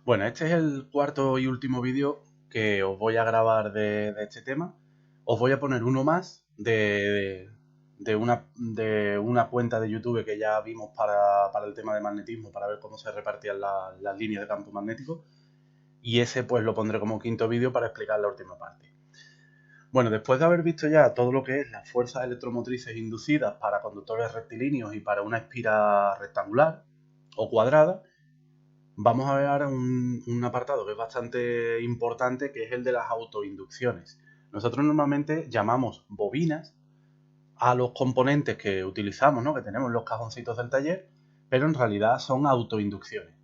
Bueno, este es el cuarto y último vídeo que os voy a grabar de este tema. Os voy a poner uno más de una cuenta de YouTube que ya vimos para el tema de magnetismo, para ver cómo se repartían las líneas de campo magnético. Y ese pues lo pondré como quinto vídeo para explicar la última parte. Bueno, después de haber visto ya todo lo que es las fuerzas electromotrices inducidas para conductores rectilíneos y para una espira rectangular o cuadrada, vamos a ver ahora un apartado que es bastante importante, que es el de las autoinducciones. Nosotros normalmente llamamos bobinas a los componentes que utilizamos, ¿no? Que tenemos en los cajoncitos del taller, pero en realidad son autoinducciones.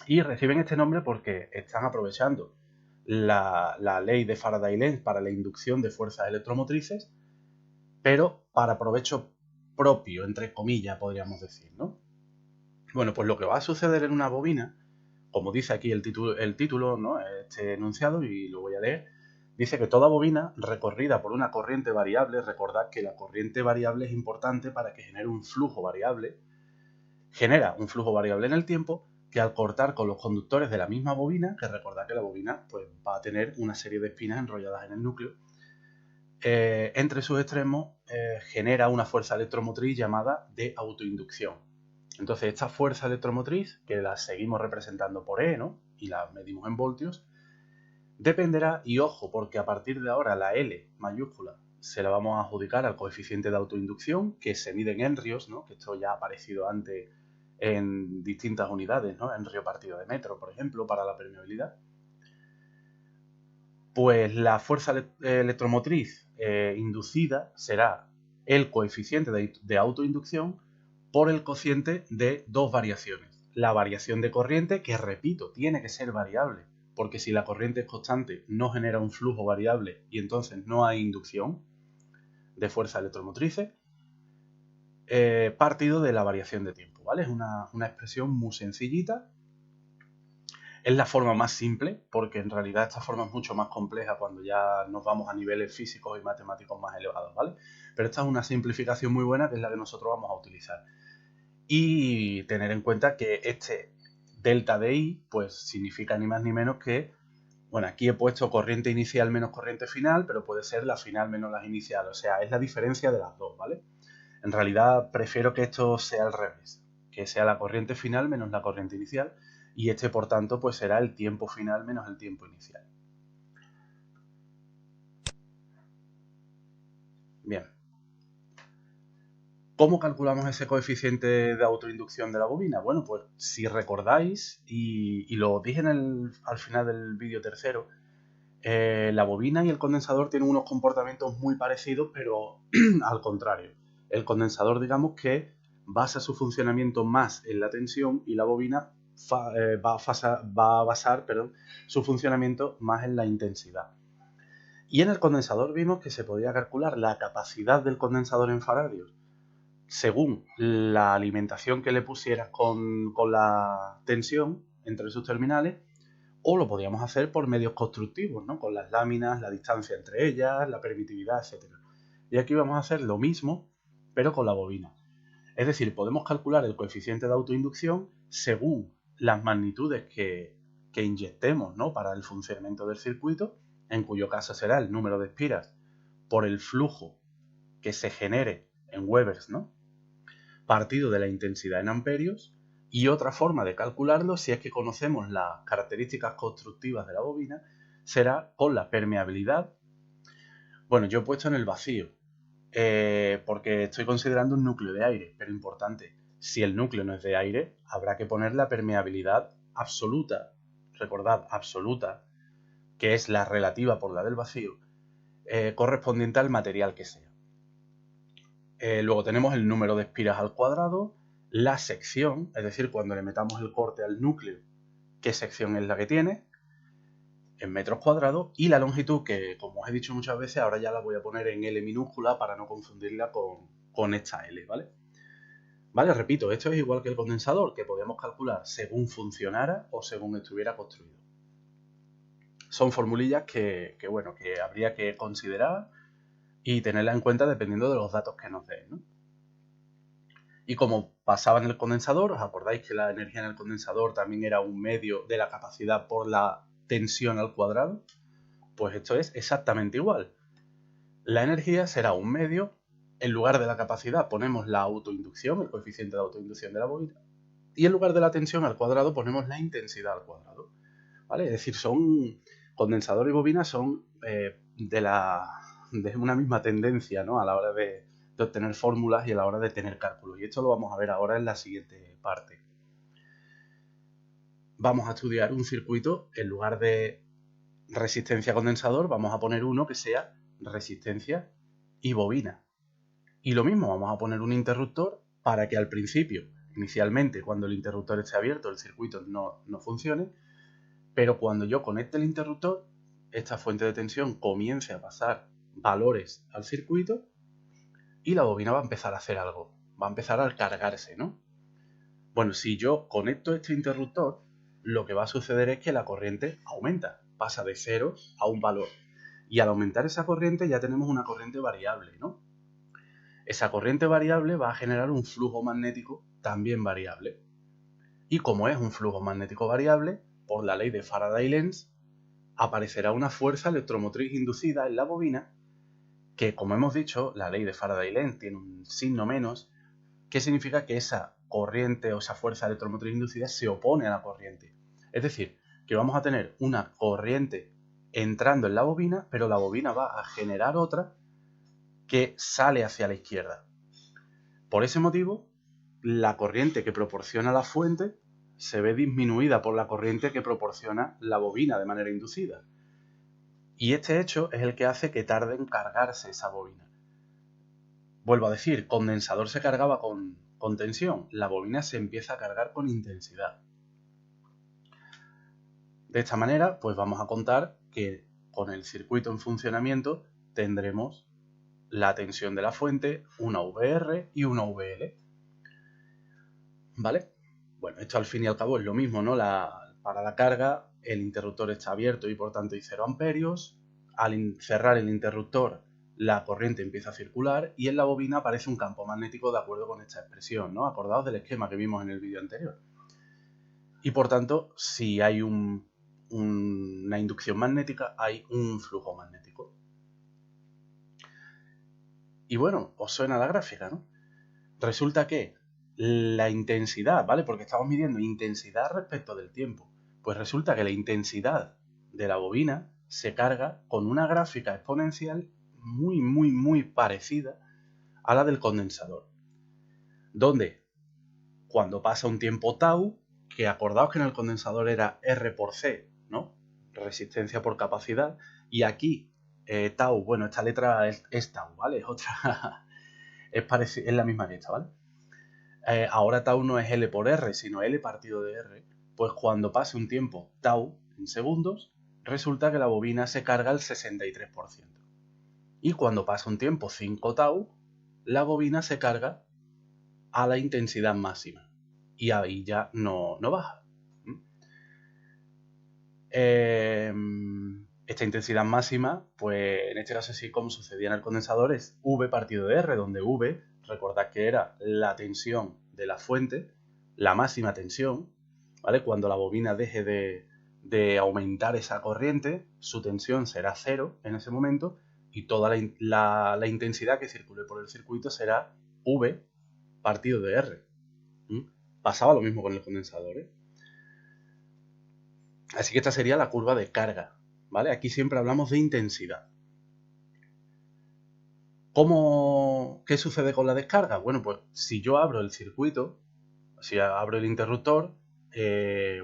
Y reciben este nombre porque están aprovechando la ley de Faraday-Lenz para la inducción de fuerzas electromotrices, pero para provecho propio, entre comillas, podríamos decir, ¿no? Bueno, pues lo que va a suceder en una bobina, como dice aquí el título, ¿no? Este enunciado, y lo voy a leer, dice que toda bobina recorrida por una corriente variable, recordad que la corriente variable es importante para que genere un flujo variable, genera un flujo variable en el tiempo, que al cortar con los conductores de la misma bobina, que recordad que la bobina pues, va a tener una serie de espinas enrolladas en el núcleo, entre sus extremos genera una fuerza electromotriz llamada de autoinducción. Entonces, esta fuerza electromotriz, que la seguimos representando por E, ¿no? Y la medimos en voltios, dependerá, y ojo, porque a partir de ahora la L mayúscula se la vamos a adjudicar al coeficiente de autoinducción, que se mide en henrios, ¿no? Que esto ya ha aparecido antes en distintas unidades, ¿no? Henrio partido de metro, por ejemplo, para la permeabilidad. Pues la fuerza electromotriz inducida será el coeficiente de autoinducción por el cociente de dos variaciones. La variación de corriente, que repito, tiene que ser variable, porque si la corriente es constante no genera un flujo variable y entonces no hay inducción de fuerza electromotrices, partido de la variación de tiempo, ¿vale? Es una expresión muy sencillita. Es la forma más simple, porque en realidad esta forma es mucho más compleja cuando ya nos vamos a niveles físicos y matemáticos más elevados, ¿vale? Pero esta es una simplificación muy buena, que es la que nosotros vamos a utilizar. Y tener en cuenta que este delta de I, pues significa ni más ni menos que, bueno, aquí he puesto corriente inicial menos corriente final, pero puede ser la final menos la inicial, o sea, es la diferencia de las dos, ¿vale? En realidad prefiero que esto sea al revés, que sea la corriente final menos la corriente inicial, y este, por tanto, pues será el tiempo final menos el tiempo inicial. Bien. ¿Cómo calculamos ese coeficiente de autoinducción de la bobina? Bueno, pues si recordáis, y lo dije al final del vídeo tercero, la bobina y el condensador tienen unos comportamientos muy parecidos, pero al contrario. El condensador, digamos que basa su funcionamiento más en la tensión, y la bobina va a basar su funcionamiento más en la intensidad. Y en el condensador vimos que se podía calcular la capacidad del condensador en faradios según la alimentación que le pusieras con la tensión entre sus terminales, o lo podíamos hacer por medios constructivos, ¿no? Con las láminas, la distancia entre ellas, la permitividad, etc. Y aquí vamos a hacer lo mismo, pero con la bobina. Es decir, podemos calcular el coeficiente de autoinducción según las magnitudes que inyectemos, ¿no? Para el funcionamiento del circuito, en cuyo caso será el número de espiras por el flujo que se genere en Webers, ¿no? Partido de la intensidad en amperios. Y otra forma de calcularlo, si es que conocemos las características constructivas de la bobina, será con la permeabilidad. Bueno, yo he puesto en el vacío, porque estoy considerando un núcleo de aire, pero importante, si el núcleo no es de aire, habrá que poner la permeabilidad absoluta, recordad, absoluta, que es la relativa por la del vacío, correspondiente al material que sea. Luego tenemos el número de espiras al cuadrado, la sección, es decir, cuando le metamos el corte al núcleo, qué sección es la que tiene, en metros cuadrados, y la longitud, que como os he dicho muchas veces, ahora ya la voy a poner en L minúscula para no confundirla con esta L, ¿vale? Vale, repito, esto es igual que el condensador, que podemos calcular según funcionara o según estuviera construido. Son formulillas bueno, que habría que considerar y tenerla en cuenta dependiendo de los datos que nos den, ¿no? Y como pasaba en el condensador, ¿os acordáis que la energía en el condensador también era un medio de la capacidad por la tensión al cuadrado? Pues esto es exactamente igual. La energía será un medio, en lugar de la capacidad ponemos la autoinducción, el coeficiente de autoinducción de la bobina, y en lugar de la tensión al cuadrado ponemos la intensidad al cuadrado. ¿Vale? Es decir, condensador y bobina son de una misma tendencia, ¿no? A la hora de obtener fórmulas y a la hora de tener cálculos. Y esto lo vamos a ver ahora en la siguiente parte. Vamos a estudiar un circuito, en lugar de resistencia condensador, vamos a poner uno que sea resistencia y bobina. Y lo mismo, vamos a poner un interruptor para que al principio, inicialmente, cuando el interruptor esté abierto, el circuito no funcione, pero cuando yo conecte el interruptor, esta fuente de tensión comience a pasar valores al circuito y la bobina va a empezar a hacer algo, va a empezar a cargarse, ¿no? Bueno, si yo conecto este interruptor, lo que va a suceder es que la corriente aumenta, pasa de 0 a un valor. Y al aumentar esa corriente ya tenemos una corriente variable, ¿no? Esa corriente variable va a generar un flujo magnético también variable. Y como es un flujo magnético variable, por la ley de Faraday-Lenz, aparecerá una fuerza electromotriz inducida en la bobina que, como hemos dicho, la ley de Faraday-Lenz tiene un signo menos, que significa que esa corriente o esa fuerza electromotriz inducida se opone a la corriente. Es decir, que vamos a tener una corriente entrando en la bobina, pero la bobina va a generar otra que sale hacia la izquierda. Por ese motivo, la corriente que proporciona la fuente se ve disminuida por la corriente que proporciona la bobina de manera inducida. Y este hecho es el que hace que tarde en cargarse esa bobina. Vuelvo a decir, condensador se cargaba con tensión, la bobina se empieza a cargar con intensidad. De esta manera, pues vamos a contar que con el circuito en funcionamiento tendremos la tensión de la fuente, una VR y una VL. ¿Vale? Bueno, esto al fin y al cabo es lo mismo, ¿no? Para la carga, el interruptor está abierto y por tanto hay 0 amperios. Al cerrar el interruptor, la corriente empieza a circular y en la bobina aparece un campo magnético de acuerdo con esta expresión, ¿no? Acordaos del esquema que vimos en el vídeo anterior. Y por tanto, si hay una inducción magnética, hay un flujo magnético. Y bueno, os suena la gráfica, ¿no? Resulta que la intensidad, ¿vale? Porque estamos midiendo intensidad respecto del tiempo. Pues resulta que la intensidad de la bobina se carga con una gráfica exponencial muy parecida a la del condensador. Donde cuando pasa un tiempo tau, que acordaos que en el condensador era R por C, ¿no? Resistencia por capacidad. Y aquí tau, bueno, esta letra es tau, ¿vale? Es otra, es la misma que esta, ¿vale? Ahora tau no es L por R, sino L partido de R, pues cuando pase un tiempo tau en segundos, resulta que la bobina se carga al 63%. Y cuando pasa un tiempo 5 tau, la bobina se carga a la intensidad máxima. Y ahí ya no baja. Esta intensidad máxima, pues en este caso sí, como sucedía en el condensador, es V partido de R, donde V, recordad que era la tensión de la fuente, la máxima tensión, ¿vale? Cuando la bobina deje de aumentar esa corriente, su tensión será 0 en ese momento y toda la intensidad que circule por el circuito será V partido de R. Pasaba lo mismo con el condensador, ¿eh? Así que esta sería la curva de carga, ¿vale? Aquí siempre hablamos de intensidad. ¿Qué sucede con la descarga? Bueno, pues si yo abro el circuito, si abro el interruptor,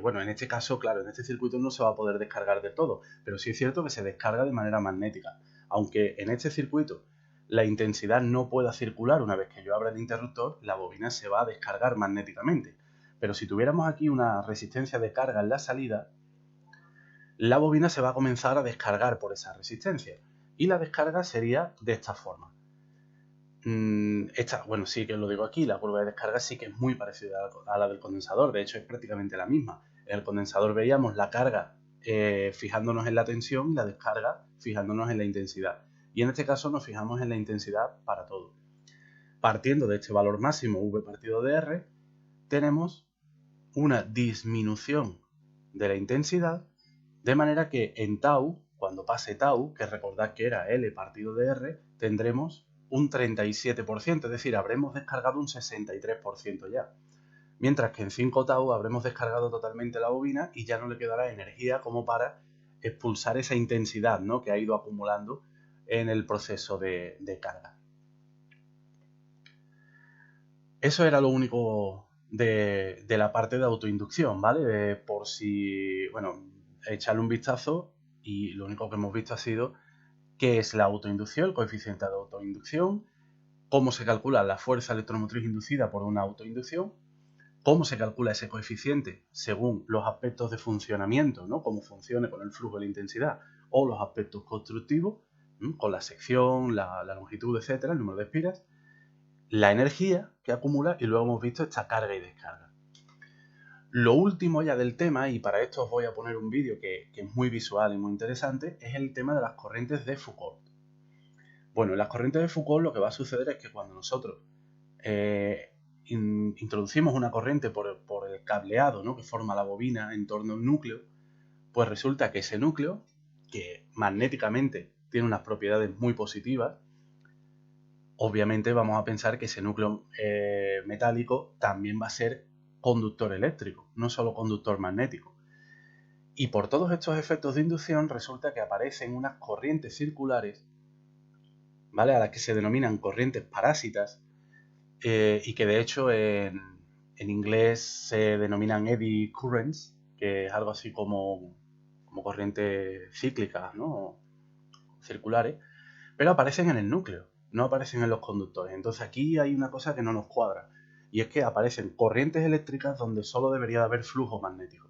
bueno, en este caso, claro, en este circuito no se va a poder descargar del todo, pero sí es cierto que se descarga de manera magnética. Aunque en este circuito la intensidad no pueda circular una vez que yo abra el interruptor, la bobina se va a descargar magnéticamente. Pero si tuviéramos aquí una resistencia de carga en la salida, la bobina se va a comenzar a descargar por esa resistencia. Y la descarga sería de esta forma. Bueno, sí que os lo digo aquí, la curva de descarga sí que es muy parecida a la del condensador, de hecho es prácticamente la misma. En el condensador veíamos la carga fijándonos en la tensión y la descarga fijándonos en la intensidad. Y en este caso nos fijamos en la intensidad para todo. partiendo de este valor máximo V partido de R, tenemos una disminución de la intensidad, de manera que en tau, cuando pase tau, que recordad que era L partido de R, tendremos un 37%, es decir, habremos descargado un 63% ya. Mientras que en 5 tau habremos descargado totalmente la bobina y ya no le quedará energía como para expulsar esa intensidad, ¿no?, que ha ido acumulando en el proceso de carga. Eso era lo único de la parte de autoinducción, ¿vale? Por si, bueno, echarle un vistazo, y lo único que hemos visto ha sido qué es la autoinducción, el coeficiente de autoinducción, cómo se calcula la fuerza electromotriz inducida por una autoinducción, cómo se calcula ese coeficiente según los aspectos de funcionamiento, ¿no?, cómo funcione con el flujo y la intensidad, o los aspectos constructivos, con la sección, la longitud, etcétera, el número de espiras, la energía que acumula, y luego hemos visto esta carga y descarga. Lo último ya del tema, y para esto os voy a poner un vídeo que es muy visual y muy interesante, es el tema de las corrientes de Foucault. Bueno, en las corrientes de Foucault lo que va a suceder es que cuando nosotros introducimos una corriente por el cableado, ¿no?, que forma la bobina en torno a un núcleo, pues resulta que ese núcleo, que magnéticamente tiene unas propiedades muy positivas, obviamente vamos a pensar que ese núcleo metálico también va a ser conductor eléctrico, no solo conductor magnético. Y por todos estos efectos de inducción resulta que aparecen unas corrientes circulares, ¿vale?, a las que se denominan corrientes parásitas, y que de hecho en inglés se denominan eddy currents, que es algo así como corrientes cíclicas, ¿no?, circulares, pero aparecen en el núcleo, no aparecen en los conductores. Entonces aquí hay una cosa que no nos cuadra, y es que aparecen corrientes eléctricas donde solo debería de haber flujo magnético.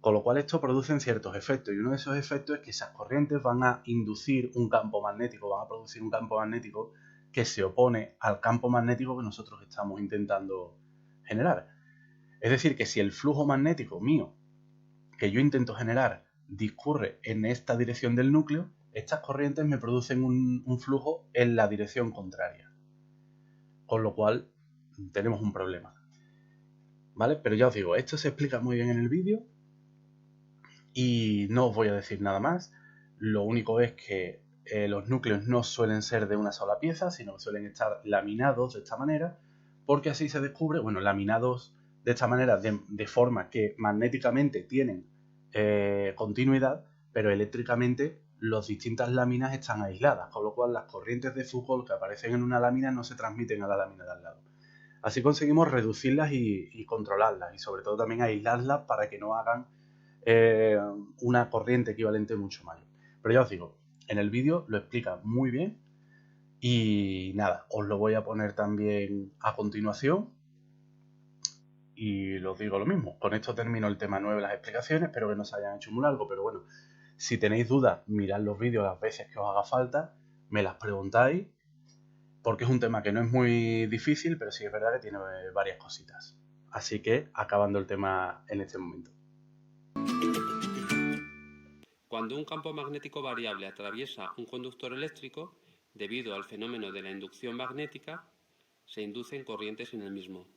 Con lo cual esto produce ciertos efectos, y uno de esos efectos es que esas corrientes van a inducir un campo magnético, van a producir un campo magnético que se opone al campo magnético que nosotros estamos intentando generar. Es decir, que si el flujo magnético mío que yo intento generar discurre en esta dirección del núcleo, estas corrientes me producen un flujo en la dirección contraria. Con lo cual tenemos un problema, ¿vale? Pero ya os digo, esto se explica muy bien en el vídeo y no os voy a decir nada más. Lo único es que los núcleos no suelen ser de una sola pieza, sino que suelen estar laminados de esta manera, porque así se descubre, bueno, laminados de esta manera de forma que magnéticamente tienen continuidad, pero eléctricamente las distintas láminas están aisladas, con lo cual las corrientes de Foucault que aparecen en una lámina no se transmiten a la lámina de al lado. Así conseguimos reducirlas y controlarlas, y sobre todo también aislarlas para que no hagan una corriente equivalente mucho mayor. Pero ya os digo, en el vídeo lo explica muy bien, y nada, os lo voy a poner también a continuación. Y os digo lo mismo, con esto termino el tema 9 de las explicaciones, espero que no se hayan hecho muy largo, pero bueno, si tenéis dudas, mirad los vídeos las veces que os haga falta, me las preguntáis, porque es un tema que no es muy difícil, pero sí es verdad que tiene varias cositas. Así que, acabando el tema en este momento. Cuando un campo magnético variable atraviesa un conductor eléctrico, debido al fenómeno de la inducción magnética, se inducen corrientes en el mismo.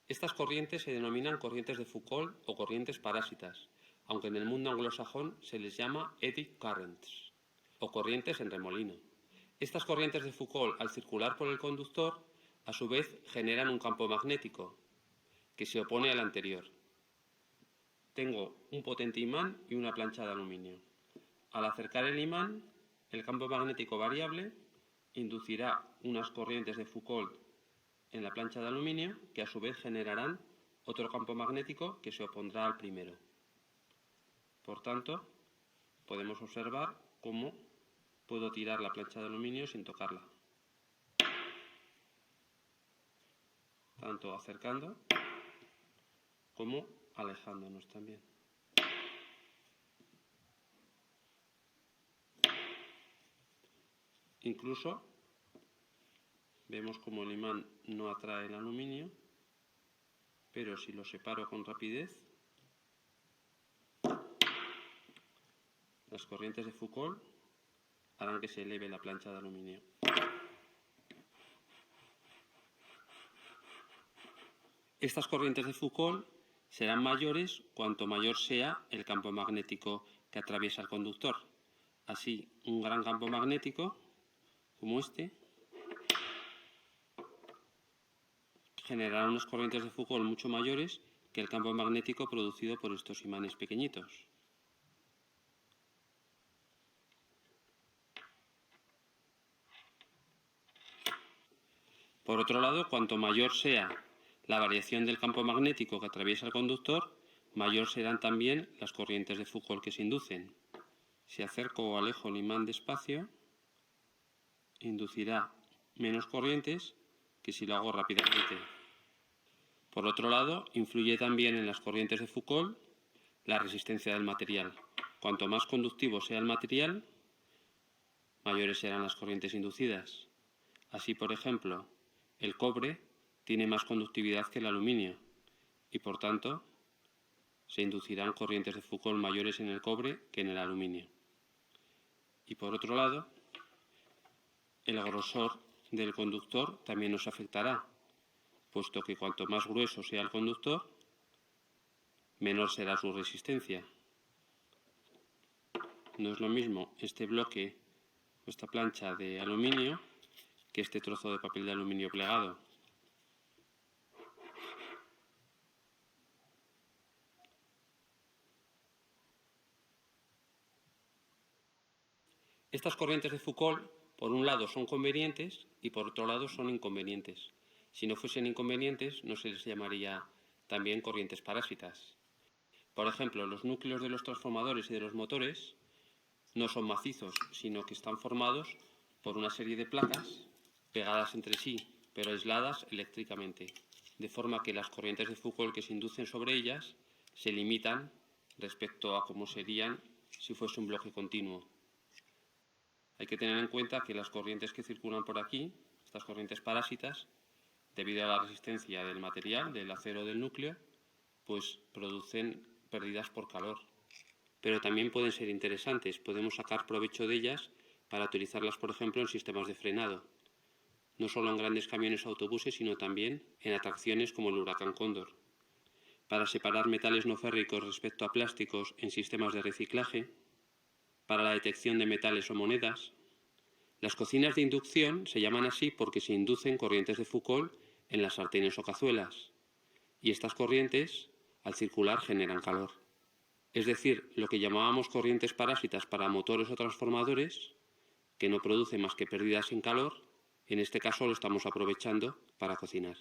Estas corrientes se denominan corrientes de Foucault o corrientes parásitas, aunque en el mundo anglosajón se les llama eddy currents o corrientes en remolino. Estas corrientes de Foucault, al circular por el conductor, a su vez generan un campo magnético que se opone al anterior. Tengo un potente imán y una plancha de aluminio. Al acercar el imán, el campo magnético variable inducirá unas corrientes de Foucault en la plancha de aluminio que a su vez generarán otro campo magnético que se opondrá al primero. Por tanto, podemos observar cómo puedo tirar la plancha de aluminio sin tocarla, tanto acercando como alejándonos también. Incluso vemos como el imán no atrae el aluminio, pero si lo separo con rapidez, las corrientes de Foucault harán que se eleve la plancha de aluminio. Estas corrientes de Foucault serán mayores cuanto mayor sea el campo magnético que atraviesa el conductor. Así, un gran campo magnético, como este, generará unas corrientes de Foucault mucho mayores que el campo magnético producido por estos imanes pequeñitos. Por otro lado, cuanto mayor sea la variación del campo magnético que atraviesa el conductor, mayor serán también las corrientes de Foucault que se inducen. Si acerco o alejo el imán despacio, inducirá menos corrientes que si lo hago rápidamente. Por otro lado, influye también en las corrientes de Foucault la resistencia del material. Cuanto más conductivo sea el material, mayores serán las corrientes inducidas. Así, por ejemplo, el cobre tiene más conductividad que el aluminio y, por tanto, se inducirán corrientes de Foucault mayores en el cobre que en el aluminio. Y por otro lado, el grosor del conductor también nos afectará, puesto que cuanto más grueso sea el conductor, menor será su resistencia. No es lo mismo este bloque o esta plancha de aluminio que este trozo de papel de aluminio plegado. Estas corrientes de Foucault, por un lado, son convenientes y por otro lado son inconvenientes. Si no fuesen inconvenientes, no se les llamaría también corrientes parásitas. Por ejemplo, los núcleos de los transformadores y de los motores no son macizos, sino que están formados por una serie de placas pegadas entre sí, pero aisladas eléctricamente, de forma que las corrientes de Foucault que se inducen sobre ellas se limitan respecto a cómo serían si fuese un bloque continuo. Hay que tener en cuenta que las corrientes que circulan por aquí, estas corrientes parásitas, debido a la resistencia del material, del acero del núcleo, pues producen pérdidas por calor. Pero también pueden ser interesantes, podemos sacar provecho de ellas para utilizarlas, por ejemplo, en sistemas de frenado. No solo en grandes camiones o autobuses, sino también en atracciones como el huracán Cóndor. Para separar metales no férricos respecto a plásticos en sistemas de reciclaje, para la detección de metales o monedas. Las cocinas de inducción se llaman así porque se inducen corrientes de Foucault en las sartenes o cazuelas, y estas corrientes, al circular, generan calor. Es decir, lo que llamábamos corrientes parásitas para motores o transformadores, que no producen más que pérdidas en calor, en este caso lo estamos aprovechando para cocinar.